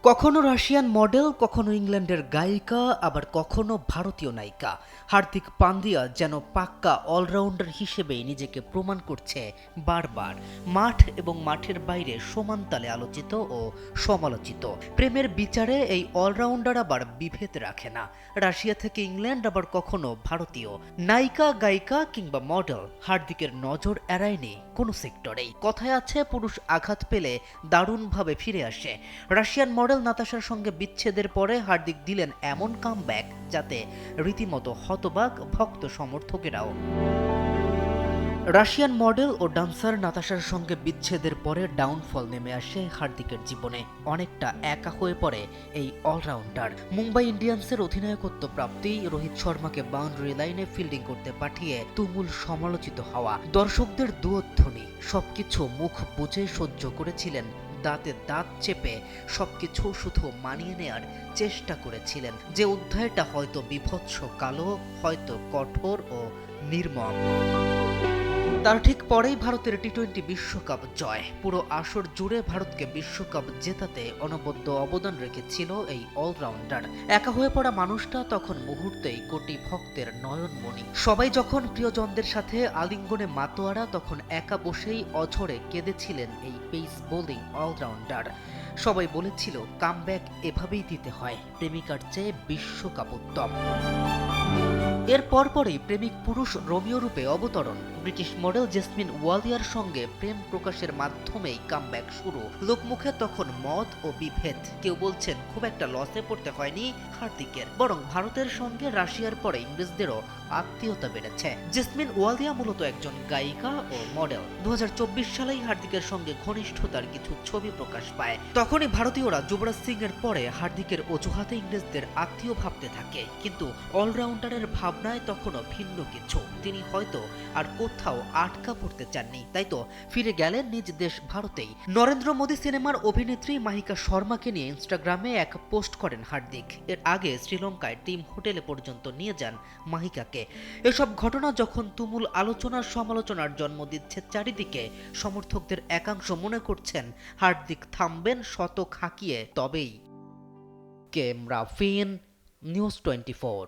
কখনো Russian model, কখনো ইংল্যান্ডের গায়িকা, আবার কখনো ভারতীয় নায়িকা। হার্দিক পান্ডিয়া যেন পাক্কা অলরাউন্ডার হিসেবেই নিজেকে প্রমাণ করছে বারবার। মাঠ এবং মাঠের বাইরে সমান তালে আলোচিত ও সমালোচিত। প্রেমের বিচারে এই অলরাউন্ডার আবার বিভেদ রাখে না। রাশিয়া থেকে ইংল্যান্ড, আবার কখনো ভারতীয়। নায়িকা, গায়িকা কিংবা মডেল, হার্দিকের নজর এড়ায়নি কোনো সেক্টরেই। কথায় আছে, পুরুষ আঘাত পেলে দারুণভাবে ফিরে আসে। রাশিয়ান মডেল নাতাশার সঙ্গে বিচ্ছেদের পরে হার্দিক দিলেন এমন কামব্যাক যাতে রীতিমতো হতবাক ভক্ত সমর্থকেরাও। রাশিয়ান মডেল ও ডান্সার নাতাশার সঙ্গে বিচ্ছেদের পরে ডাউনফল নেমে আসে হার্দিকের জীবনে। অনেকটা একা হয়ে পড়ে এই অলরাউন্ডার। মুম্বাই ইন্ডিয়ান্সের অধিনায়কত্ব প্রাপ্তি রোহিত শর্মাকে বাউন্ডারি লাইনে ফিল্ডিং করতে পাঠিয়ে তুমুল সমালোচিত হওয়া, দর্শকদের দুয়ধ্বনি, সবকিছু মুখ বুজে সহ্য করেছিলেন। দাঁতে দাঁত চেপে সবকিছু শুধু মানিয়ে নেয়ার চেষ্টা করেছিলেন যে অধ্যায়টা হয়তো বীভৎস কালো, হয়তো কঠোর ও নির্মম। তার ঠিক পরেই ভারতের টি-20 বিশ্বকাপ জয়। পুরো আসর জুড়ে ভারতকে বিশ্বকাপ জেতাতে অনবদ্য অবদান রেখেছিল এই অলরাউন্ডার। একা হয়ে পড়া মানুষটা তখন মুহূর্তেই কোটি ভক্তের নয়নমণি। সবাই যখন প্রিয়জনদের সাথে আলিঙ্গনে মাতোয়ারা, তখন একা বসেই অঝরে কেঁদেছিলেন এই পেস বোলিং অলরাউন্ডার। সবাই বলেছিল, কামব্যাক এভাবেই দিতে হয়, প্রেমিকার চেয়ে বিশ্বকাপ উত্তম। এর পরপরই প্রেমিক পুরুষ রোমিও রূপে অবতরণ। ব্রিটিশ মডেল জেসমিন ওয়ালিয়ার সঙ্গে প্রেম প্রকাশের মাধ্যমেই কামব্যাক শুরু। লোকমুখে তখন মত ও বিভেদ। কেউ বলছেন খুব একটা লসে পড়তে হয়নি হার্দিকের, বরং ভারতের সঙ্গে রাশিয়ার পরে ইংরেজদেরও আত্মীয়তা বেড়েছে। জেসমিন ওয়ালিয়া মূলত একজন গায়িকা ও মডেল। 2024 সালেই হার্দিকের সঙ্গে ঘনিষ্ঠতার কিছু ছবি প্রকাশ পায়। তখনই ভারতীয়রা যুবরাজ সিং এর পরে হার্দিকের অজুহাতে ইংরেজদের আত্মীয় ভাবতে থাকে। কিন্তু অলরাউন্ডারের ভাবনায় তখনও ভিন্ন কিছু। তিনি হয়তো আর কোথাও আটকা পড়তে চাননি, তাই তো ফিরে গেলেন নিজ দেশ ভারতেই। নরেন্দ্র মোদী সিনেমার অভিনেত্রী মাহিকা শর্মাকে নিয়ে ইনস্টাগ্রামে এক পোস্ট করেন হার্দিক। এর আগে শ্রীলঙ্কায় টিম হোটেলে পর্যন্ত নিয়ে যান মাহিকাকে। এসব ঘটনা যখন তুমুল আলোচনার সমালোচনার জন্ম দিচ্ছে চারিদিকে, সমর্থকদের একাংশ মনে করছেন হার্দিক থামবেন শতক হাঁকিয়ে তবেই। K M Rafin, news 24।